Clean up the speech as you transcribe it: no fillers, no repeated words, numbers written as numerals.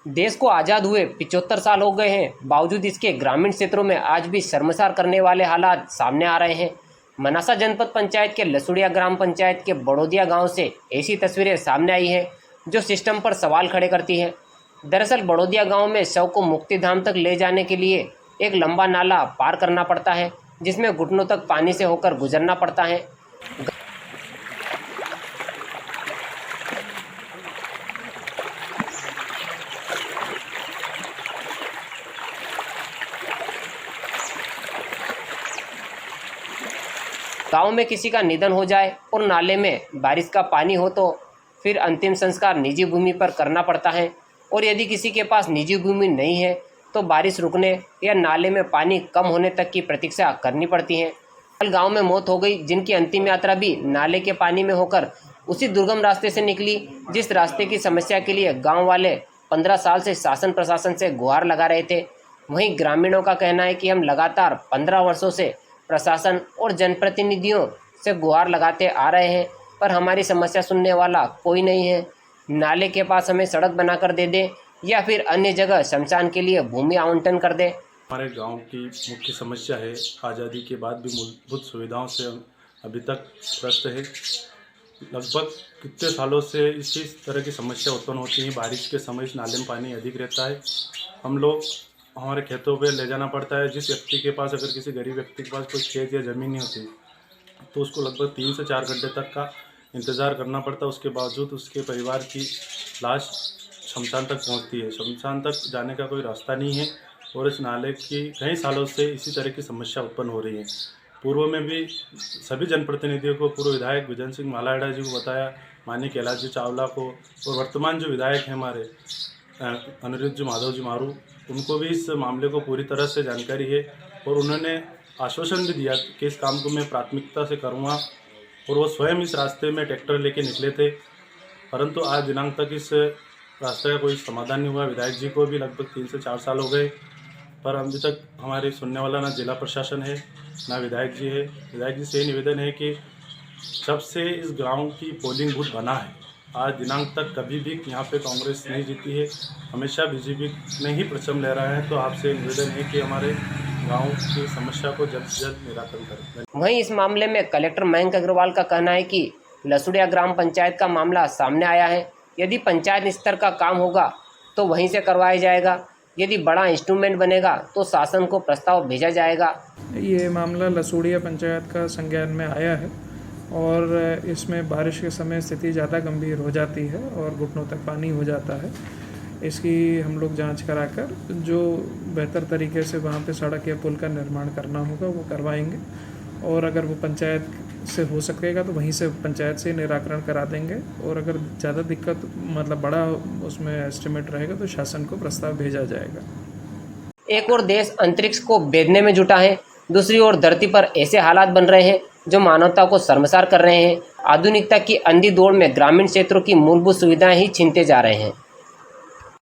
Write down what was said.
देश को आज़ाद हुए 75 साल हो गए हैं, बावजूद इसके ग्रामीण क्षेत्रों में आज भी शर्मसार करने वाले हालात सामने आ रहे हैं। मनासा जनपद पंचायत के लसुड़िया ग्राम पंचायत के बड़ोदिया गांव से ऐसी तस्वीरें सामने आई हैं जो सिस्टम पर सवाल खड़े करती हैं। दरअसल बड़ोदिया गांव में शव को मुक्तिधाम तक ले जाने के लिए एक लंबा नाला पार करना पड़ता है, जिसमें घुटनों तक पानी से होकर गुजरना पड़ता है। गांव में किसी का निधन हो जाए और नाले में बारिश का पानी हो तो फिर अंतिम संस्कार निजी भूमि पर करना पड़ता है, और यदि किसी के पास निजी भूमि नहीं है तो बारिश रुकने या नाले में पानी कम होने तक की प्रतीक्षा करनी पड़ती है। कल गांव में मौत हो गई, जिनकी अंतिम यात्रा भी नाले के पानी में होकर उसी दुर्गम रास्ते से निकली जिस रास्ते की समस्या के लिए गाँव वाले 15 साल से शासन प्रशासन से गुहार लगा रहे थे। वहीं ग्रामीणों का कहना है कि हम लगातार 15 वर्षों से प्रशासन और जनप्रतिनिधियों से गुहार लगाते आ रहे हैं, पर हमारी समस्या सुनने वाला कोई नहीं है। नाले के पास हमें सड़क बनाकर दे दे या फिर अन्य जगह शमशान के लिए भूमि आवंटन कर दे। हमारे गांव की मुख्य समस्या है, आज़ादी के बाद भी मूलभूत सुविधाओं से अभी तक ग्रस्त है। लगभग कितने सालों से इसी तरह की समस्या उत्पन्न होती है। बारिश के समय इस नाले में पानी अधिक रहता है, हम लोग हमारे खेतों पे ले जाना पड़ता है। जिस व्यक्ति के पास, अगर किसी गरीब व्यक्ति के पास कोई खेत या ज़मीन नहीं होती तो उसको लगभग 3 से 4 घंटे तक का इंतज़ार करना पड़ता है। उसके बावजूद उसके परिवार की लाश शमशान तक पहुंचती है। शमशान तक जाने का कोई रास्ता नहीं है और इस नाले की कई सालों से इसी तरह की समस्या उत्पन्न हो रही है। पूर्व में भी सभी जनप्रतिनिधियों को, पूर्व विधायक विजन सिंह मालाडा जी को बताया, माननीय कैलाश जी चावला को, और वर्तमान जो विधायक हैं हमारे अनिरुद्ध जी माधव जी मारू, उनको भी इस मामले को पूरी तरह से जानकारी है और उन्होंने आश्वासन भी दिया कि इस काम को मैं प्राथमिकता से करूँगा। और वो स्वयं इस रास्ते में ट्रैक्टर लेके निकले थे, परंतु आज दिनांक तक इस रास्ते का कोई समाधान नहीं हुआ। विधायक जी को भी लगभग 3 से 4 साल हो गए, पर अभी तक हमारे सुनने वाला ना जिला प्रशासन है ना विधायक जी है। विधायक जी से निवेदन है कि जब से इस गांव की पोलिंग बूथ बना है आज दिनांक तक कभी भी यहाँ पे कांग्रेस नहीं जीती है, हमेशा बीजेपी ने ही परचम ले रहा है। तो आपसे निवेदन है कि हमारे गांव की समस्या को जल्द से जल्द निराकरण करें। वहीं इस मामले में कलेक्टर मयंक अग्रवाल का कहना है कि लसुड़िया ग्राम पंचायत का मामला सामने आया है। यदि पंचायत स्तर का काम होगा तो वहीं से करवाया जाएगा, यदि बड़ा इंस्ट्रूमेंट बनेगा तो शासन को प्रस्ताव भेजा जाएगा। ये मामला लसुड़िया पंचायत का संज्ञान में आया है और इसमें बारिश के समय स्थिति ज़्यादा गंभीर हो जाती है और घुटनों तक पानी हो जाता है। इसकी हम लोग जांच कराकर जो बेहतर तरीके से वहाँ पे सड़क या पुल का निर्माण करना होगा वो करवाएंगे, और अगर वो पंचायत से हो सकेगा तो वहीं से पंचायत से निराकरण करा देंगे, और अगर ज़्यादा दिक्कत मतलब बड़ा उसमें एस्टिमेट रहेगा तो शासन को प्रस्ताव भेजा जाएगा। एक और देश अंतरिक्ष को बेधने में जुटा है, दूसरी ओर धरती पर ऐसे हालात बन रहे हैं जो मानवता को शर्मसार कर रहे हैं। आधुनिकता की अंधी दौड़ में ग्रामीण क्षेत्रों की मूलभूत सुविधाएं ही छीनते जा रहे हैं।